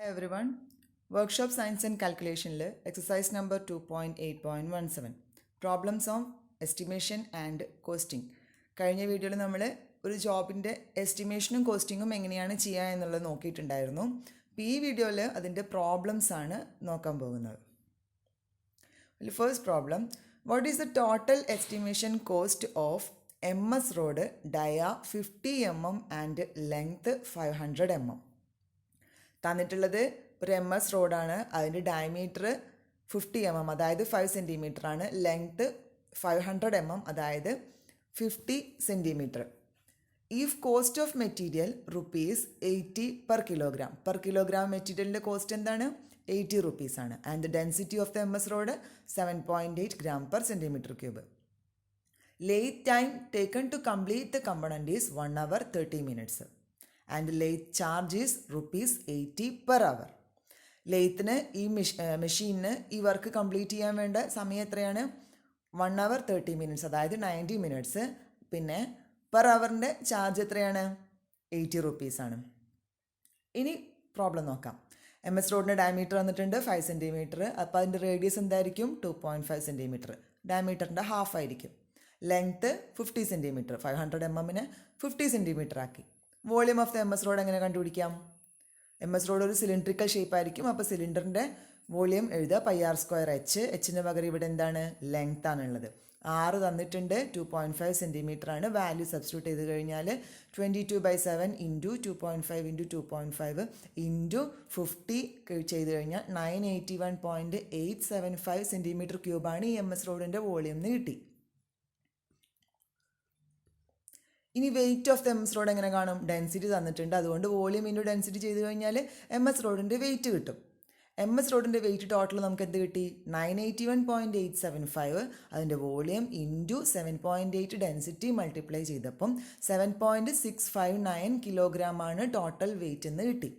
Hi everyone. Workshop Science and Calculation exercise number 2.8.17 Problems of Estimation and Costing. കഴിഞ്ഞ വീഡിയോയിൽ നമ്മൾ ഒരു ജോബിൻ്റെ എസ്റ്റിമേഷനും കോസ്റ്റിങ്ങും എങ്ങനെയാണ് ചെയ്യുക എന്നുള്ളത് നോക്കിയിട്ടുണ്ടായിരുന്നു. അപ്പോൾ ഈ വീഡിയോയിൽ അതിൻ്റെ പ്രോബ്ലംസ് ആണ് നോക്കാൻ പോകുന്നത്. First problem, what is the total estimation cost of MS road dia 50 mm and length 500 mm. തന്നിട്ടുള്ളത് ഒരു MS റോഡാണ്. അതിൻ്റെ ഡയമീറ്റർ 50 mm അതായത് 5 സെൻറ്റിമീറ്റർ ആണ്. ലെങ്ത്ത് 500 mm അതായത് 50 centimetre. If cost of material ₹80 per kilogram മെറ്റീരിയലിൻ്റെ കോസ്റ്റ് എന്താണ്? 80 rupees ആണ്. And the density of the MS rod 7.8 gram per centimeter cube. Lathe time taken to complete the component is 1 hour 30 minutes. And lathe charge is ₹80 per hour. ലെയ്ത്തിന് ഈ മെഷീനിന് ഈ work complete ചെയ്യാൻ വേണ്ട സമയം എത്രയാണ്? 1 hour 30 minutes അതായത് 90 minutes. പിന്നെ per അവറിൻ്റെ charge എത്രയാണ്? 80 rupees ആണ്. ഇനി പ്രോബ്ലം നോക്കാം. MS റോഡിൻ്റെ ഡയമീറ്റർ വന്നിട്ടുണ്ട് 5 സെൻറ്റിമീറ്റർ. അപ്പോൾ അതിൻ്റെ റേഡിയസ് എന്തായിരിക്കും? 2.5 സെൻറ്റിമീറ്റർ. ഡയമീറ്ററിൻ്റെ ഹാഫ് ആയിരിക്കും. Length 50 centimetre. 500 mm 50 സെൻറ്റിമീറ്റർ ആക്കി. Volume of the MS road എങ്ങനെ കണ്ടുപിടിക്കാം? MS റോഡ് ഒരു സിലിണ്ടറിക്കൽ ഷേപ്പ് ആയിരിക്കും. അപ്പോൾ സിലിണ്ടറിൻ്റെ വോളിയം എഴുതുക πr²h. എച്ചിന് പകരം ഇവിടെ എന്താണ്? ലെങ്ത് ആണുള്ളത്. 6 തന്നിട്ടുണ്ട്. 2.5 സെൻറ്റിമീറ്റർ ആണ്. വാല്യൂ സബ്സ്റ്റിറ്റ്യൂട്ട് ചെയ്ത് കഴിഞ്ഞാൽ 22/7 ഇൻറ്റു 2.5 ഇൻറ്റു 2.5 ഇൻറ്റു 50 ചെയ്ത് കഴിഞ്ഞാൽ 981.875 സെൻറ്റിമീറ്റർ ക്യൂബാണ് ഈ MS റോഡിൻ്റെ വോളിയം എന്ന് കിട്ടി. ഇനി weight of the MS road എങ്ങനെ കാണും? ഡെൻസിറ്റി തന്നിട്ടുണ്ട്. അതുകൊണ്ട് വോളിയം ഇൻറ്റു ഡെൻസിറ്റി ചെയ്ത് കഴിഞ്ഞാൽ MS റോഡിൻ്റെ വെയിറ്റ് കിട്ടും. MS റോഡിൻ്റെ വെയിറ്റ് ടോട്ടൽ നമുക്ക് എന്ത് കിട്ടി? 981.875. അതിൻ്റെ വോളിയം ഇൻറ്റു 7.8 ഡെൻസിറ്റി മൾട്ടിപ്ലൈ ചെയ്തപ്പം 7.659 കിലോഗ്രാം ആണ് ടോട്ടൽ വെയിറ്റ് എന്ന് കിട്ടി.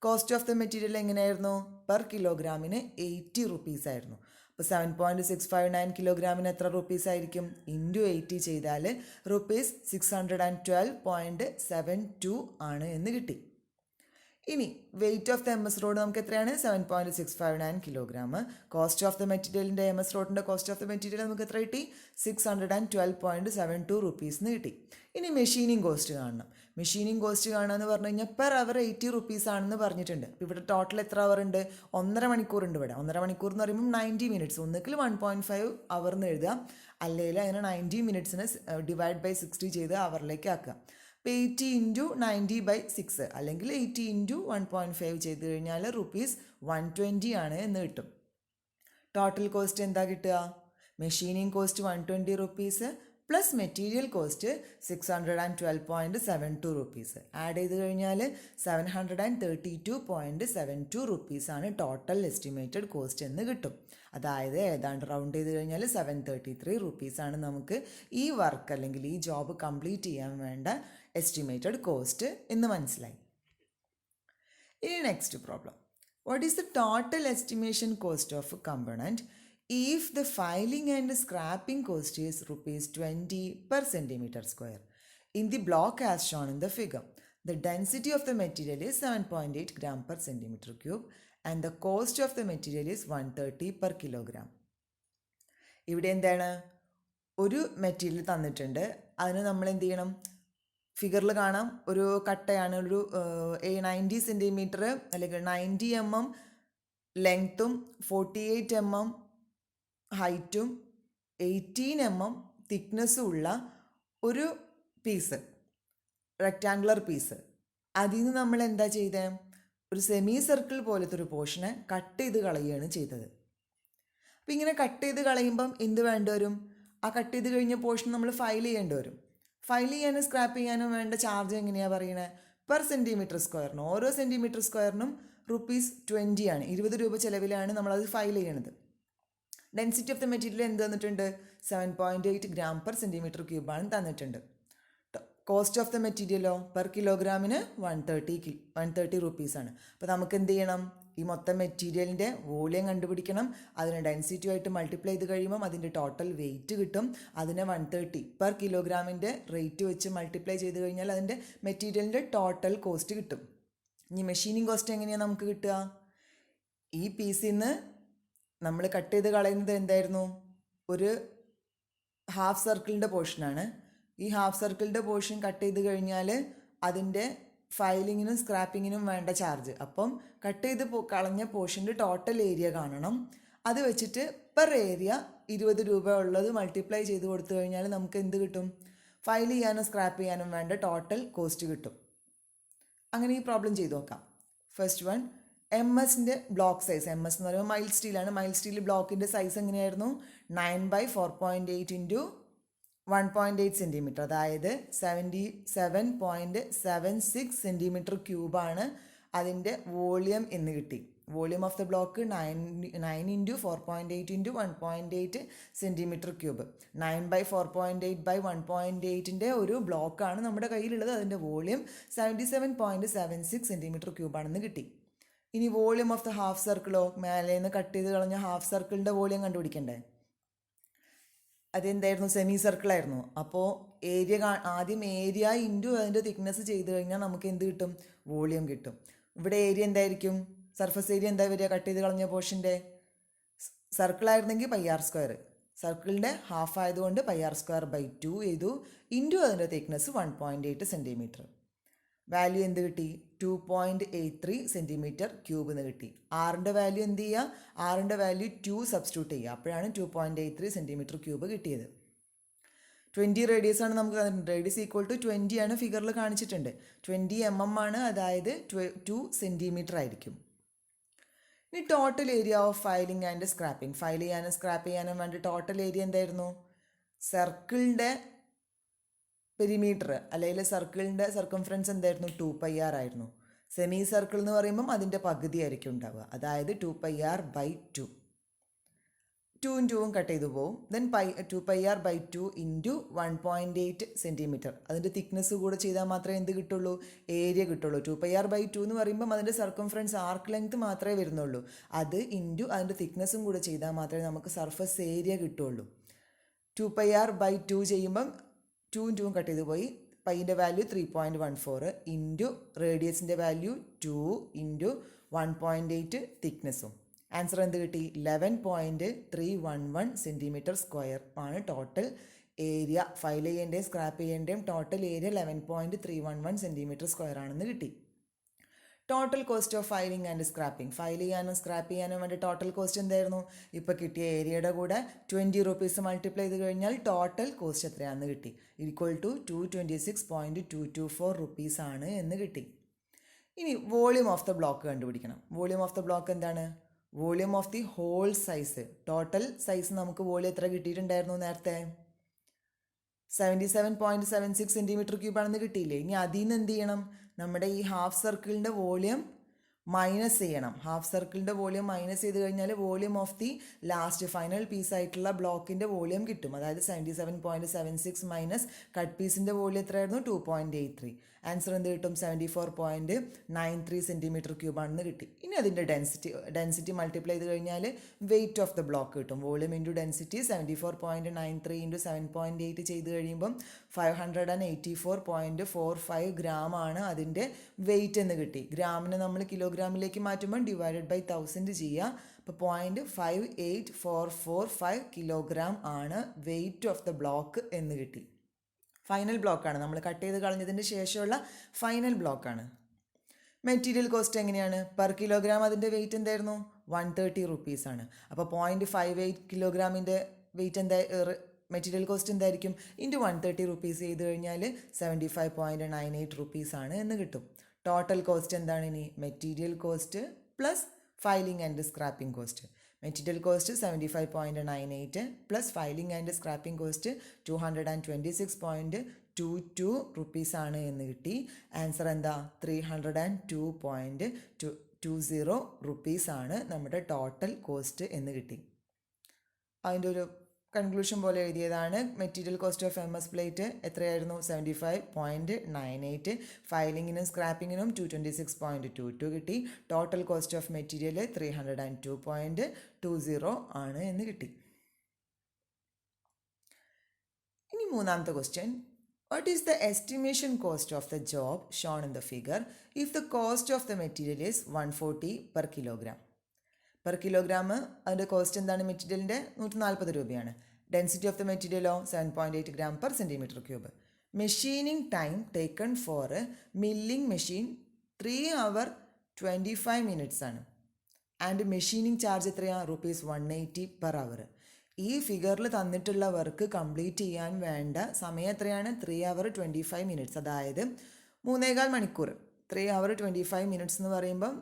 കോസ്റ്റ് ഓഫ് ദ മെറ്റീരിയൽ എങ്ങനെയായിരുന്നു? പെർ കിലോഗ്രാമിന് 80 rupees ആയിരുന്നു. അപ്പോൾ 7.659 കിലോഗ്രാമിന് എത്ര റുപ്പീസ് ആയിരിക്കും? ഇൻറ്റു 80 ചെയ്താൽ ₹612.72 ആണ് എന്ന് കിട്ടി. ഇനി weight of the MS rod നമുക്ക് എത്രയാണ്? 7.659 കിലോഗ്രാം. കോസ്റ്റ് ഓഫ് ദ മെറ്റീരിയലിൻ്റെ MS റോഡിൻ്റെ കോസ്റ്റ് ഓഫ് ദ മെറ്റീരിയൽ നമുക്ക് എത്ര കിട്ടി? 612.72 rupees എന്ന് കിട്ടി. ഇനി മെഷീനിങ് കോസ്റ്റ് കാണണം. മെഷീനിങ് കോസ്റ്റ് കാണുകയെന്ന് പറഞ്ഞു കഴിഞ്ഞാൽ പെർ അവർ 80 rupees ആണെന്ന് പറഞ്ഞിട്ടുണ്ട്. അപ്പോൾ ഇവിടെ ടോട്ടൽ എത്ര അവർ ഉണ്ട്? 1.5 മണിക്കൂറുണ്ട് ഇവിടെ. 1.5 മണിക്കൂർ എന്ന് പറയുമ്പോൾ 90 minutes. ഒന്നുകിൽ 1.5 അവർ എന്ന് എഴുതുക, അല്ലെങ്കിൽ അതിനെ 90 minutes ഡിവൈഡ് ബൈ 60 ചെയ്ത് അവറിലേക്ക് ആക്കുക. അപ്പോൾ 80 ഇൻറ്റു 90/6 അല്ലെങ്കിൽ 80 ഇൻറ്റു 1.5 ചെയ്ത് കഴിഞ്ഞാൽ ₹120 ആണ് എന്ന് കിട്ടും. ടോട്ടൽ കോസ്റ്റ് എന്താ കിട്ടുക? Machining cost 120 rupees plus material cost 612.72 rupees. Add ചെയ്ത് കഴിഞ്ഞാൽ 732.72 rupees ആണ് ടോട്ടൽ എസ്റ്റിമേറ്റഡ് കോസ്റ്റ് എന്ന് കിട്ടും. അതായത് ഏതാണ്ട് റൗണ്ട് ചെയ്ത് കഴിഞ്ഞാൽ 733 rupees ആണ് നമുക്ക് ഈ വർക്ക് അല്ലെങ്കിൽ ഈ ജോബ് കംപ്ലീറ്റ് ചെയ്യാൻ വേണ്ട എസ്റ്റിമേറ്റഡ് കോസ്റ്റ് എന്ന് മനസ്സിലായി. ഇനി next problem, what is the total estimation cost of component if the filing and scrapping cost is ₹20 per centimeter square in the block as shown in the figure? The density of the material is 7.8 gram per centimeter cube and the cost of the material is 130 per kilogram. ഇവിടെ എന്താണ്? ഒരു material തന്നിട്ടുണ്ട്. അതിന് നമ്മൾ എന്ത് ചെയ്യണം? ഫിഗറിൽ കാണാം, ഒരു കട്ടയാണ്. ഒരു 90 സെൻറ്റിമീറ്റർ അല്ലെങ്കിൽ 90 mm ലെങ്ത്തും 48 mm ഹൈറ്റും 18 mm തിക്നെസ്സും ഉള്ള ഒരു പീസ്, റെക്റ്റാങ്കുലർ പീസ്. അതിൽ നിന്ന് നമ്മൾ എന്താ ചെയ്തത്? ഒരു സെമി സർക്കിൾ പോലത്തെ ഒരു പോർഷനെ കട്ട് ചെയ്ത് കളയുകയാണ് ചെയ്തത്. അപ്പോൾ ഇങ്ങനെ കട്ട് ചെയ്ത് കളയുമ്പം എന്ത് വേണ്ടി വരും? ആ കട്ട് ചെയ്ത് കഴിഞ്ഞ പോർഷൻ നമ്മൾ ഫയൽ ചെയ്യേണ്ടി വരും. ഫയൽ ചെയ്യാനും സ്ക്രാപ്പ് ചെയ്യാനും വേണ്ട ചാർജ് എങ്ങനെയാണ് പറയണത്? പെർ സെൻറ്റിമീറ്റർ സ്ക്വയറിന്. ഓരോ സെൻറ്റിമീറ്റർ സ്ക്വയറിനും ₹20 ആണ്. 20 രൂപ ചിലവിലാണ് നമ്മളത് ഫയൽ ചെയ്യണത്. ഡെൻസിറ്റി ഓഫ് ദ മെറ്റീരിയൽ എന്ത് തന്നിട്ടുണ്ട്? 7.8 gram per centimeter cube ആണ് തന്നിട്ടുണ്ട്. കോസ്റ്റ് ഓഫ് ദ മെറ്റീരിയലോ പെർ കിലോഗ്രാമിന് 130 rupees ആണ്. അപ്പോൾ നമുക്ക് എന്ത് ചെയ്യണം? ഈ മൊത്തം മെറ്റീരിയലിൻ്റെ വോളിയം കണ്ടുപിടിക്കണം. അതിനെ ഡെൻസിറ്റിയുമായിട്ട് മൾട്ടിപ്ലൈ ചെയ്ത് കഴിയുമ്പം അതിൻ്റെ ടോട്ടൽ വെയിറ്റ് കിട്ടും. അതിനെ 130 പെർ കിലോഗ്രാമിൻ്റെ റേറ്റ് വെച്ച് മൾട്ടിപ്ലൈ ചെയ്ത് കഴിഞ്ഞാൽ അതിൻ്റെ മെറ്റീരിയലിൻ്റെ ടോട്ടൽ കോസ്റ്റ് കിട്ടും. ഇനി മെഷീനിങ് കോസ്റ്റ് എങ്ങനെയാണ് നമുക്ക് കിട്ടുക? ഈ പീസിന്ന് നമ്മൾ കട്ട് ചെയ്ത് കളയുന്നത് എന്തായിരുന്നു? ഒരു ഹാഫ് സർക്കിളിൻ്റെ പോർഷനാണ്. ഈ ഹാഫ് സർക്കിളിൻ്റെ പോർഷൻ കട്ട് ചെയ്ത് കഴിഞ്ഞാൽ അതിൻ്റെ ഫയലിങ്ങിനും സ്ക്രാപ്പിങ്ങിനും വേണ്ട ചാർജ്. അപ്പം കട്ട് ചെയ്ത് കളഞ്ഞ പോർഷൻ്റെ ടോട്ടൽ ഏരിയ കാണണം. അത് വെച്ചിട്ട് പെർ ഏരിയ 20 രൂപ ഉള്ളത് മൾട്ടിപ്ലൈ ചെയ്ത് കൊടുത്തു കഴിഞ്ഞാൽ നമുക്ക് എന്ത് കിട്ടും? ഫയൽ ചെയ്യാനും സ്ക്രാപ്പ് ചെയ്യാനും വേണ്ട ടോട്ടൽ കോസ്റ്റ് കിട്ടും. അങ്ങനെ ഈ പ്രോബ്ലം ചെയ്ത് നോക്കാം. ഫസ്റ്റ് വൺ, MS-ൻ്റെ ബ്ലോക്ക് സൈസ്. MS എന്ന് പറയുമ്പോൾ മൈൽഡ് സ്റ്റീലാണ്. മൈൽഡ് സ്റ്റീൽ ബ്ലോക്കിൻ്റെ സൈസ് എങ്ങനെയായിരുന്നു? 9/4.8 ഇൻറ്റു 1.8 സെൻറ്റിമീറ്റർ, അതായത് 77.76 സെൻറ്റിമീറ്റർ ക്യൂബാണ് അതിൻ്റെ വോളിയം എന്ന് കിട്ടി. Volume of the block 9 into 4.8 into 1.8 centimetre cube. 9/4.8/1.8ൻ്റെ ഒരു ബ്ലോക്കാണ് നമ്മുടെ കയ്യിലുള്ളത്. അതിൻ്റെ വോളിയം 77.76 സെൻറ്റിമീറ്റർ ക്യൂബാണെന്ന് കിട്ടി. ഇനി വോളിയം ഓഫ് ദ ഹാഫ് സർക്കിളോ? മേലേന്ന് കട്ട് ചെയ്ത് കളഞ്ഞ ഹാഫ് സർക്കിളിൻ്റെ വോളിയം കണ്ടുപിടിക്കണ്ടേ? അതെന്തായിരുന്നു? സെമി സർക്കിളായിരുന്നു. അപ്പോൾ ആദ്യം ഏരിയ ഇൻറ്റു അതിൻ്റെ തിക്നെസ് ചെയ്ത് കഴിഞ്ഞാൽ നമുക്ക് എന്ത് കിട്ടും? വോളിയം കിട്ടും. ഇവിടെ ഏരിയ എന്തായിരിക്കും? സർഫസ് ഏരിയ എന്താ വരിക? കട്ട് ചെയ്ത് കളഞ്ഞ പോർഷൻ്റെ സർക്കിളായിരുന്നെങ്കിൽ πr². സർക്കിളിൻ്റെ ഹാഫ് ആയതുകൊണ്ട് πr²/2 ചെയ്തു, ഇൻറ്റു അതിൻ്റെ തിക്നെസ് 1.8 സെൻറ്റിമീറ്റർ. വാല്യൂ എന്ത് കിട്ടി? 2.83 സെൻറ്റിമീറ്റർ ക്യൂബ് എന്ന് കിട്ടി. ആറിൻ്റെ വാല്യൂ എന്ത് ചെയ്യുക? ആറിൻ്റെ വാല്യൂ 2 സബ്സ്റ്റിറ്റ്യൂട്ട് ചെയ്യുക. അപ്പോഴാണ് 2.83 സെൻറ്റിമീറ്റർ ക്യൂബ് കിട്ടിയത്. 20 റേഡിയസ് ആണ് നമുക്ക്. റേഡിയസ് ഈക്വൽ ടു 20 ആണ് ഫിഗറിൽ കാണിച്ചിട്ടുണ്ട്. 20 mm ആണ്, അതായത് 2 സെൻറ്റിമീറ്റർ ആയിരിക്കും. ഇനി total area of filing and scraping. File ചെയ്യാനും സ്ക്രാപ്പ് ചെയ്യാനും വേണ്ടി ടോട്ടൽ ഏരിയ എന്തായിരുന്നു? സർക്കിളിൻ്റെ പെരിമീറ്റർ അല്ലെങ്കിൽ സർക്കിളിൻ്റെ സർക്കംഫറൻസ് എന്തായിരുന്നു? 2πr ആയിരുന്നു. സെമി സർക്കിൾ എന്ന് പറയുമ്പം അതിൻ്റെ പകുതി ആയിരിക്കും ഉണ്ടാവുക, അതായത് 2πr/2. 2ഉം 2ഉം കട്ട് ചെയ്തു പോവും. Then 2πr/2 into 1.8 centimetre. അതിൻ്റെ തിക്നെസ് കൂടെ ചെയ്താൽ മാത്രമേ എന്ത് കിട്ടുള്ളൂ? ഏരിയ കിട്ടുള്ളൂ. 2πr/2 എന്ന് പറയുമ്പം അതിൻ്റെ സർക്കംഫറൻസ് ആർക്ക് ലെങ്ത് മാത്രമേ വരുന്നുള്ളൂ. അത് ഇൻറ്റു അതിൻ്റെ തിക്നെസ്സും കൂടെ ചെയ്താൽ മാത്രമേ നമുക്ക് സർഫസ് ഏരിയ കിട്ടുള്ളൂ. 2πr/2 ചെയ്യുമ്പം 2ഉം 2ഉം കട്ട് ചെയ്ത് പോയി. പൈൻ്റെ വാല്യൂ 3.14 ഇൻറ്റു റേഡിയസിൻ്റെ വാല്യൂ 2 ഇൻറ്റു 1.8 തിക്നെസ്സും. ആൻസർ എന്ത് കിട്ടി? 11.311 സെൻറ്റിമീറ്റർ സ്ക്വയർ ആണ് ടോട്ടൽ ഏരിയ. ഫയൽ ചെയ്യേണ്ടയും സ്ക്രാപ്പ് ചെയ്യേണ്ടയും ടോട്ടൽ ഏരിയ 11.311 സെൻറ്റിമീറ്റർ സ്ക്വയർ ആണെന്ന് കിട്ടി. Total cost of filing and scraping. File ചെയ്യാനും സ്ക്രാപ്പ് ചെയ്യാനും വേണ്ടി ടോട്ടൽ കോസ്റ്റ് എന്തായിരുന്നു? ഇപ്പോൾ കിട്ടിയ ഏരിയയുടെ കൂടെ 20 റുപ്പീസ് മൾട്ടിപ്ലൈ ചെയ്ത് കഴിഞ്ഞാൽ ടോട്ടൽ കോസ്റ്റ് എത്രയാണെന്ന് കിട്ടി. ഈക്വൽ ടു 226.224 റുപ്പീസ് ആണ് എന്ന് കിട്ടി. ഇനി വോളിയം ഓഫ് ദ ബ്ലോക്ക് കണ്ടുപിടിക്കണം. വോളിയം ഓഫ് ദ ബ്ലോക്ക് എന്താണ്? Volume of the whole size. Total size നമുക്ക് വോളിയം എത്ര കിട്ടിയിട്ടുണ്ടായിരുന്നു നേരത്തെ? 77.76 സെൻറ്റിമീറ്റർ ക്യൂബാണെന്ന് കിട്ടിയില്ലേ? ഇനി അതിൽ നിന്ന് എന്ത് ചെയ്യണം? നമ്മുടെ ഈ ഹാഫ് സർക്കിളിൻ്റെ വോളിയം മൈനസ് ചെയ്യണം. ഹാഫ് സർക്കിളിൻ്റെ വോളിയം മൈനസ് ചെയ്ത് കഴിഞ്ഞാൽ volume of the last final പീസായിട്ടുള്ള ബ്ലോക്കിൻ്റെ വോളിയം കിട്ടും. അതായത് 77.76 മൈനസ് കട്ട് പീസിൻ്റെ വോളിയം എത്രയായിരുന്നു? 2.83. ആൻസർ എന്ത് കിട്ടും? 74.93 സെൻറ്റിമീറ്റർ ക്യൂബാണെന്ന് കിട്ടി. ഇനി അതിൻ്റെ ഡെൻസിറ്റി മൾട്ടിപ്ലൈ ചെയ്ത് കഴിഞ്ഞാൽ വെയിറ്റ് ഓഫ് ദ ബ്ലോക്ക് കിട്ടും. വോളിയം ഇൻറ്റു ഡെൻസിറ്റി 74.93 ഇൻറ്റു 7.8 ചെയ്ത് കഴിയുമ്പം 584.45 ഗ്രാം ആണ് അതിൻ്റെ വെയിറ്റ് എന്ന് കിട്ടി. ഗ്രാമിനെ നമ്മൾ കിലോഗ്രാമിലേക്ക് മാറ്റുമ്പോൾ /1000 ചെയ്യുക. അപ്പോൾ 0.58445 കിലോഗ്രാം ആണ് വെയിറ്റ് ഓഫ് ദ ബ്ലോക്ക് എന്ന് കിട്ടി. ഫൈനൽ ബ്ലോക്കാണ്, നമ്മൾ കട്ട് ചെയ്ത് കളഞ്ഞതിന് ശേഷമുള്ള ഫൈനൽ ബ്ലോക്കാണ്. മെറ്റീരിയൽ കോസ്റ്റ് എങ്ങനെയാണ്? പെർ കിലോഗ്രാം അതിൻ്റെ വെയിറ്റ് എന്തായിരുന്നു? 130 റുപ്പീസാണ്. അപ്പോൾ 0.58 കിലോഗ്രാമിൻ്റെ വെയിറ്റ് എന്താ മെറ്റീരിയൽ കോസ്റ്റ് എന്തായിരിക്കും? ഇൻറ്റു 130 റുപ്പീസ് ചെയ്ത് കഴിഞ്ഞാൽ 75.98 റുപ്പീസാണ് എന്ന് കിട്ടും. ടോട്ടൽ കോസ്റ്റ് എന്താണ് ഇനി? Material cost plus filing and scrapping cost. Material cost 75.98 plus filing and scrapping cost 226.22 റുപ്പീസാണ് എന്ന് കിട്ടി. ആൻസർ എന്താ? 302.20 റുപ്പീസാണ് നമ്മുടെ ടോട്ടൽ കോസ്റ്റ് എന്ന് കിട്ടി. അതിൻ്റെ ഒരു കൺക്ലൂഷൻ പോലെ എഴുതിയതാണ്. Material cost of MS plate എത്രയായിരുന്നു? 75.98. ഫയലിങ്ങിനും സ്ക്രാപ്പിങ്ങിനും 226.22 കിട്ടി. ടോട്ടൽ കോസ്റ്റ് ഓഫ് മെറ്റീരിയൽ 302.20 ആണ് എന്ന് കിട്ടി. ഇനി മൂന്നാമത്തെ question. What is the estimation cost of the job shown in the figure if the cost of the material is 140 per kilogram? Per kilogram അതിൻ്റെ cost എന്താണ് മെറ്റീരിയലിൻ്റെ 140 രൂപയാണ്. ഡെൻസിറ്റി ഓഫ് ദ മെറ്റീരിയലോ 7.8 gram per centimeter cube. Machining time taken for milling machine 3 hours 25 minutes ആണ്. And machining charge എത്രയാണ്? ₹180 per hour. ഈ ഫിഗറിൽ തന്നിട്ടുള്ള വർക്ക് കംപ്ലീറ്റ് ചെയ്യാൻ വേണ്ട സമയം എത്രയാണ്? 3 hours 25 minutes, അതായത് 3.25 മണിക്കൂർ. 3 hours 25 minutes എന്ന് പറയുമ്പം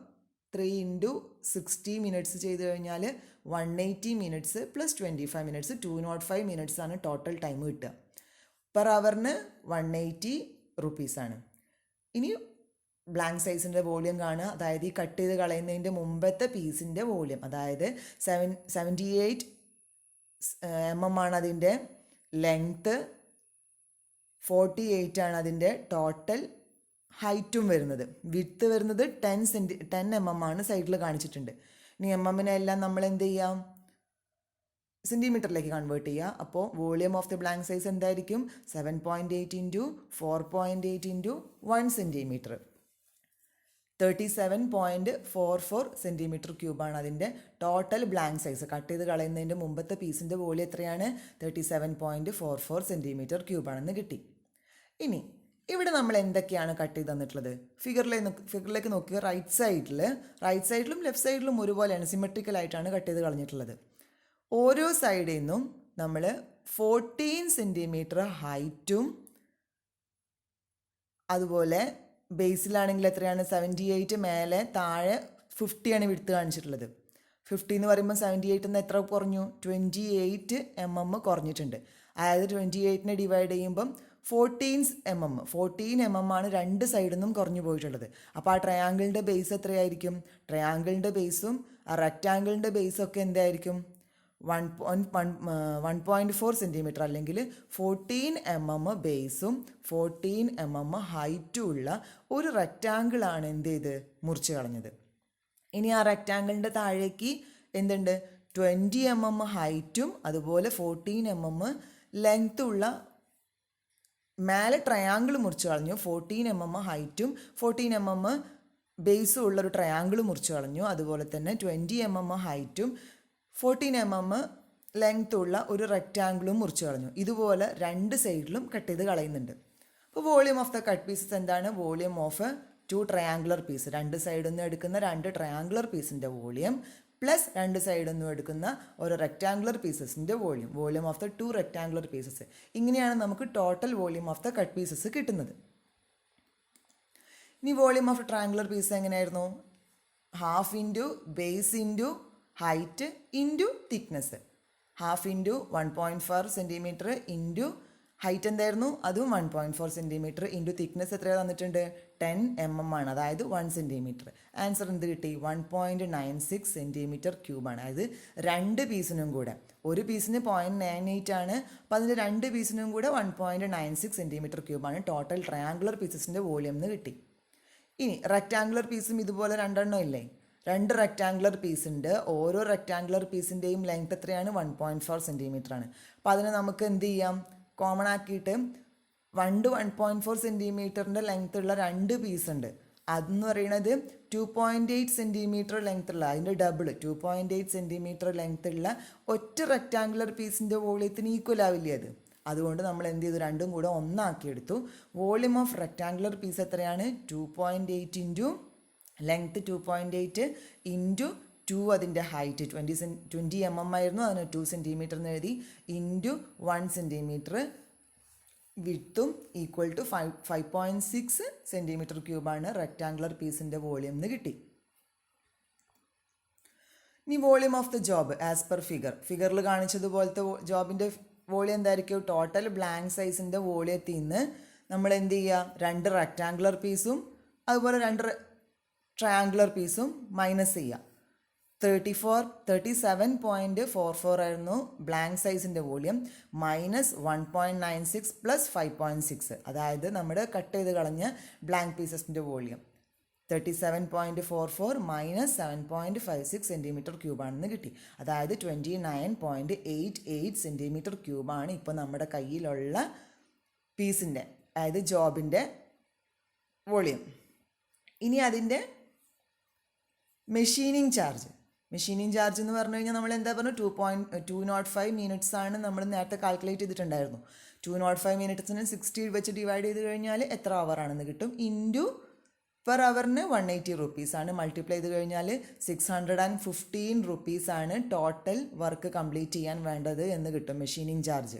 3 into 60 minutes ചെയ്ത് കഴിഞ്ഞാൽ 180 minutes plus 25 minutes 205 minutes ആണ് ടോട്ടൽ ടൈം കിട്ടുക. പെർ അവറിന് 180 rupees ആണ്. ഇനി ബ്ലാങ്ക് സൈസിൻ്റെ വോളിയം കാണുക, അതായത് ഈ കട്ട് ചെയ്ത് കളയുന്നതിൻ്റെ മുമ്പത്തെ പീസിൻ്റെ വോളിയം, അതായത് 78 mm ആണ് അതിൻ്റെ ലെങ്ത്ത്, 48 ആണ് അതിൻ്റെ ടോട്ടൽ ഹൈറ്റും വരുന്നത്. വിഡ്ത്ത് വരുന്നത് 10 mm ആണ് സൈഡിൽ കാണിച്ചിട്ടുണ്ട്. ഇനി എമ്മിനെ എല്ലാം നമ്മൾ എന്ത് ചെയ്യാം? സെൻറ്റിമീറ്ററിലേക്ക് കൺവേർട്ട് ചെയ്യുക. അപ്പോൾ volume of the blank size എന്തായിരിക്കും? 7.8 into 4.8 into 1 centimeter. 37.44 centimeter ക്യൂബാണ് അതിൻ്റെ ടോട്ടൽ ബ്ലാങ്ക് സൈസ്. കട്ട് ചെയ്ത് കളയുന്നതിൻ്റെ മുമ്പത്തെ പീസിൻ്റെ വോളിയം എത്രയാണ്? 37.44 centimeter ക്യൂബാണെന്ന് കിട്ടി. ഇനി ഇവിടെ നമ്മൾ എന്തൊക്കെയാണ് കട്ട് ചെയ്ത് തന്നിട്ടുള്ളത്? ഫിഗറിലേക്ക് നോക്കുക. റൈറ്റ് സൈഡിലും ലെഫ്റ്റ് സൈഡിലും ഒരുപോലെയാണ്, സിമെട്രിക്കലായിട്ടാണ് കട്ട് ചെയ്ത് കളഞ്ഞിട്ടുള്ളത്. ഓരോ സൈഡിൽ നിന്നും നമ്മൾ 14 centimeter ഹൈറ്റും അതുപോലെ ബേസിലാണെങ്കിൽ എത്രയാണ്? 78, മേലെ താഴെ 50 ആണ് വിഡ്ത്ത് കാണിച്ചിട്ടുള്ളത്. 50 എന്ന് പറയുമ്പോൾ 78 എന്ന് എത്ര കുറഞ്ഞു? 28 mm കുറഞ്ഞിട്ടുണ്ട്. അതായത് 28നെ ഡിവൈഡ് ചെയ്യുമ്പം 14 mm ആണ് രണ്ട് സൈഡിൽ നിന്നും കുറഞ്ഞു പോയിട്ടുള്ളത്. അപ്പോൾ ആ ട്രയാങ്കിളിൻ്റെ ബേസ് എത്രയായിരിക്കും? ട്രയാങ്കിളിൻ്റെ ബേസും ആ റെക്റ്റാങ്കിളിൻ്റെ ബേസും ഒക്കെ എന്തായിരിക്കും? 1.4 centimeter അല്ലെങ്കിൽ 14 mm ബേസും 14 mm ഹൈറ്റും ഉള്ള ഒരു റെക്റ്റാങ്കിളാണ് എന്ത് ചെയ്ത് മുറിച്ച് കളഞ്ഞത്. ഇനി ആ റെക്റ്റാങ്കിളിൻ്റെ താഴേക്ക് എന്തുണ്ട്? 20 mm ഹൈറ്റും അതുപോലെ 14 mm ലെങ്ത്തുള്ള മേലെ ട്രയാങ്കിൾ മുറിച്ച് കളഞ്ഞു. 14 mm ഹൈറ്റും 14 mm ബേസും ഉള്ളൊരു ട്രയാങ്കിൾ മുറിച്ച് കളഞ്ഞു. അതുപോലെ തന്നെ 20 mm ഹൈറ്റും 14 mm ലെങ്ത്തുള്ള ഒരു റെക്റ്റാങ്കിളും മുറിച്ച് കളഞ്ഞു. ഇതുപോലെ രണ്ട് സൈഡിലും കട്ട് ചെയ്ത് കളയുന്നുണ്ട്. അപ്പോൾ volume of the cut pieces എന്താണ്? വോളിയം ഓഫ് 2 triangular പീസ്, രണ്ട് സൈഡിൽ നിന്ന് എടുക്കുന്ന 2 triangular പീസിൻ്റെ വോളിയം പ്ലസ് രണ്ട് സൈഡിൽ നിന്നും എടുക്കുന്ന ഒരു റെക്റ്റാങ്കുലർ പീസസിൻ്റെ volume of the 2 rectangular pieces. ഇങ്ങനെയാണ് നമുക്ക് total volume of the cut pieces കിട്ടുന്നത്. ഇനി വോളിയം ഓഫ് ട്രയാങ്കുലർ പീസ് എങ്ങനെയായിരുന്നു? Half into base into height into thickness. Half into 1.4 centimeter into height എന്തായിരുന്നു? അതും 1.4 centimeter ഇൻറ്റു തിക്നെസ് എത്രയാണ് തന്നിട്ടുണ്ട്? 10 mm ആണ്, അതായത് 1 centimeter. ആൻസർ എന്ത് കിട്ടി? 1.96 centimeter ക്യൂബാണ്. അതായത് രണ്ട് പീസിനും കൂടെ, ഒരു പീസിന് 0.98 ആണ്, അപ്പോൾ അതിൻ്റെ രണ്ട് പീസിനും കൂടെ 1.96 centimeter ക്യൂബാണ് ടോട്ടൽ ട്രയാങ്കുലർ പീസസിൻ്റെ വോളിയം എന്ന് കിട്ടി. ഇനി റെക്റ്റാങ്കുലർ പീസും ഇതുപോലെ രണ്ടെണ്ണം ഇല്ലേ? രണ്ട് റെക്റ്റാങ്കുലർ പീസ് ഉണ്ട്. ഓരോ റെക്റ്റാങ്കുലർ പീസിൻ്റെയും ലെങ്ത് എത്രയാണ്? 1.4 centimeter ആണ്. അപ്പോൾ അതിനെ നമുക്ക് എന്ത് ചെയ്യാം? കോമൺ ആക്കിയിട്ട് 1.4 centimeter ലെങ്ത് ഉള്ള രണ്ട് പീസ് ഉണ്ട്. അതെന്ന് പറയുന്നത് 2.8 centimeter ലെങ്ത് ഉള്ള, അതിൻ്റെ ഡബിൾ 2.8 centimeter ലെങ്ത് ഉള്ള ഒറ്റ റെക്റ്റാങ്കുലർ പീസിൻ്റെ വോളിയത്തിന് ഈക്വൽ ആവില്ലേ അത്? അതുകൊണ്ട് നമ്മൾ എന്ത് ചെയ്തു? രണ്ടും കൂടെ ഒന്നാക്കിയെടുത്തു. വോളിയം ഓഫ് റെക്റ്റാങ്കുലർ പീസ് എത്രയാണ്? 2.8 ഇൻറ്റു ലെങ്ത്ത് 2.8 ഇൻറ്റു 2 അതിൻ്റെ ഹൈറ്റ് 20 mm ആയിരുന്നു, അതിന് 2 centimeter എന്ന് എഴുതി, ഇൻറ്റു 1 centimeter വിഡ്ത്തും ഈക്വൽ ടു 5.6 centimeter ക്യൂബാണ് റെക്റ്റാങ്കുലർ പീസിൻ്റെ വോളിയം എന്ന് കിട്ടി. ഇനി volume of the job as per ഫിഗറിൽ കാണിച്ചതുപോലത്തെ ജോബിൻ്റെ വോളിയം എന്തായിരിക്കും? ടോട്ടൽ ബ്ലാങ്ക് സൈസിൻ്റെ വോളിയത്തിൽ നിന്ന് നമ്മൾ എന്ത് ചെയ്യുക? രണ്ട് റെക്റ്റാങ്കുലർ പീസും അതുപോലെ രണ്ട് ട്രയാങ്കുലർ പീസും മൈനസ് ചെയ്യുക. 37.44 ആയിരുന്നു ബ്ലാങ്ക് സൈസിൻ്റെ വോളിയം, മൈനസ് 1.96 പ്ലസ് 5.6, അതായത് നമ്മുടെ കട്ട് ചെയ്ത് കളഞ്ഞ ബ്ലാങ്ക് പീസസിൻ്റെ വോളിയം 37.44 മൈനസ് 7.56 centimeter ക്യൂബാണെന്ന് കിട്ടി. അതായത് 29.88 centimeter ക്യൂബാണ് ഇപ്പോൾ നമ്മുടെ കയ്യിലുള്ള പീസിൻ്റെ അതായത് ജോബിൻ്റെ വോളിയം. ഇനി അതിൻ്റെ മെഷീനിങ് ചാർജ് എന്ന് പറഞ്ഞു കഴിഞ്ഞാൽ നമ്മൾ എന്താ പറഞ്ഞു 2.205 മിനിറ്റ്സ് ആണ് നമ്മൾ നേരത്തെ കാൽക്കുലേറ്റ് ചെയ്തിട്ടുണ്ടായിരുന്നു. 205 മിനിറ്റ്സിന് 60 വെച്ച് ഡിവൈഡ് ചെയ്ത് കഴിഞ്ഞാൽ എത്ര അവർ ആണെന്ന് കിട്ടും. ഇൻറ്റു പെർ അവറിന് 180 റുപ്പീസാണ്. മൾട്ടിപ്ലൈ ചെയ്ത് കഴിഞ്ഞാൽ 615 റുപ്പീസാണ് ടോട്ടൽ വർക്ക് കംപ്ലീറ്റ് ചെയ്യാൻ വേണ്ടത് എന്ന് കിട്ടും മെഷീനിങ് ചാർജ്.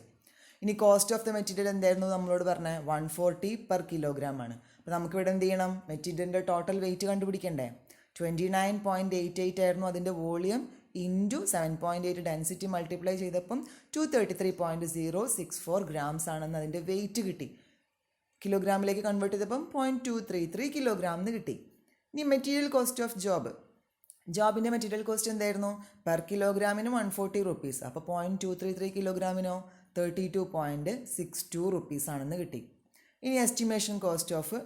ഇനി കോസ്റ്റ് ഓഫ് ദ മെറ്റീരിയൽ എന്തായിരുന്നു നമ്മളോട് പറഞ്ഞത്? 140 പെർ കിലോഗ്രാം ആണ്. അപ്പോൾ നമുക്കിവിടെ എന്ത് ചെയ്യണം? മെറ്റീരിയലിൻ്റെ ടോട്ടൽ വെയിറ്റ് കണ്ടുപിടിക്കണ്ടേ? 29.88 ആയിരുന്നു അതിൻ്റെ വോളിയം, ഇൻറ്റു 7.8 ഡെൻസിറ്റി മൾട്ടിപ്ലൈ ചെയ്തപ്പം 233.064 ഗ്രാംസ് ആണെന്ന് അതിൻ്റെ വെയിറ്റ് കിട്ടി. കിലോഗ്രാമിലേക്ക് കൺവേർട്ട് ചെയ്തപ്പം 0.233 കിലോഗ്രാം എന്ന് കിട്ടി. ഇനി മെറ്റീരിയൽ കോസ്റ്റ് ഓഫ് ജോബിൻ്റെ മെറ്റീരിയൽ കോസ്റ്റ് എന്തായിരുന്നു? പെർ കിലോഗ്രാമിന് 140 റുപ്പീസ്. അപ്പോൾ 0.233 കിലോഗ്രാമിനോ 32.62 റുപ്പീസ് ആണെന്ന് കിട്ടി. ഇനി എസ്റ്റിമേഷൻ കോസ്റ്റ് ഓഫ്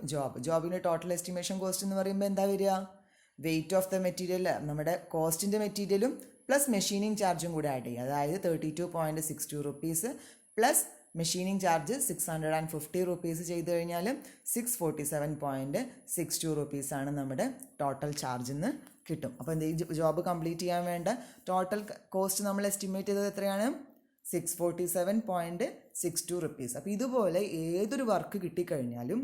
ജോബിൻ്റെ ടോട്ടൽ എസ്റ്റിമേഷൻ കോസ്റ്റ് എന്ന് പറയുമ്പോൾ എന്താ വരിക? വെയിറ്റ് ഓഫ് ദ മെറ്റീരിയൽ, നമ്മുടെ കോസ്റ്റിൻ്റെ മെറ്റീരിയലും പ്ലസ് മെഷീനിങ് ചാർജും കൂടെ ആഡ് ചെയ്യുക. അതായത് 32.62 rupees plus machining charge 650 rupees ചെയ്ത് കഴിഞ്ഞാൽ 647.62 റുപ്പീസാണ് നമ്മുടെ ടോട്ടൽ ചാർജ് എന്ന് കിട്ടും. അപ്പോൾ ഈ ജോബ് കംപ്ലീറ്റ് ചെയ്യാൻ വേണ്ട ടോട്ടൽ കോസ്റ്റ് നമ്മൾ എസ്റ്റിമേറ്റ് ചെയ്തത് എത്രയാണ്? 647.62 റുപ്പീസ്. അപ്പോൾ ഇതുപോലെ ഏതൊരു വർക്ക് കിട്ടിക്കഴിഞ്ഞാലും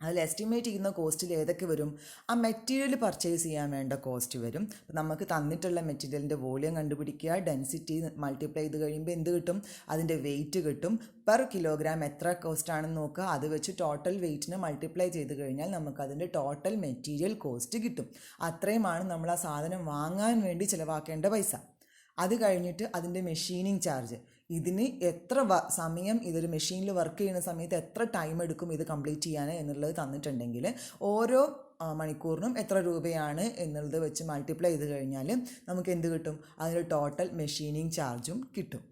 അതിൽ എസ്റ്റിമേറ്റ് ചെയ്യുന്ന കോസ്റ്റിൽ ഏതൊക്കെ വരും? ആ മെറ്റീരിയൽ പർച്ചേസ് ചെയ്യാൻ വേണ്ട കോസ്റ്റ് വരും. നമുക്ക് തന്നിട്ടുള്ള മെറ്റീരിയലിൻ്റെ വോളിയം കണ്ടുപിടിക്കുക, ഡെൻസിറ്റി മൾട്ടിപ്ലൈ ചെയ്ത് കഴിയുമ്പോൾ എന്ത് കിട്ടും? അതിൻ്റെ വെയിറ്റ് കിട്ടും. പെർ കിലോഗ്രാം എത്ര കോസ്റ്റ് ആണെന്ന് നോക്കുക, അത് വെച്ച് ടോട്ടൽ വെയിറ്റിനെ മൾട്ടിപ്ലൈ ചെയ്ത് കഴിഞ്ഞാൽ നമുക്കതിൻ്റെ ടോട്ടൽ മെറ്റീരിയൽ കോസ്റ്റ് കിട്ടും. അത്രയുമാണ് നമ്മൾ ആ സാധനം വാങ്ങാൻ വേണ്ടി ചിലവാക്കേണ്ട പൈസ. അത് കഴിഞ്ഞിട്ട് അതിൻ്റെ മെഷീനിങ് ചാർജ്, ഇതിന് എത്ര സമയം ഇതൊരു മെഷീനിൽ വർക്ക് ചെയ്യുന്ന സമയത്ത് എത്ര ടൈം എടുക്കും ഇത് കംപ്ലീറ്റ് ചെയ്യാൻ എന്നുള്ളത് തന്നിട്ടുണ്ടെങ്കിൽ ഓരോ മണിക്കൂറിനും എത്ര രൂപയാണ് എന്നുള്ളത് വെച്ച് മൾട്ടിപ്ലൈ ചെയ്ത് കഴിഞ്ഞാൽ നമുക്ക് എന്ത് കിട്ടും? അതിൻ്റെ ടോട്ടൽ മെഷീനിങ് ചാർജും കിട്ടും.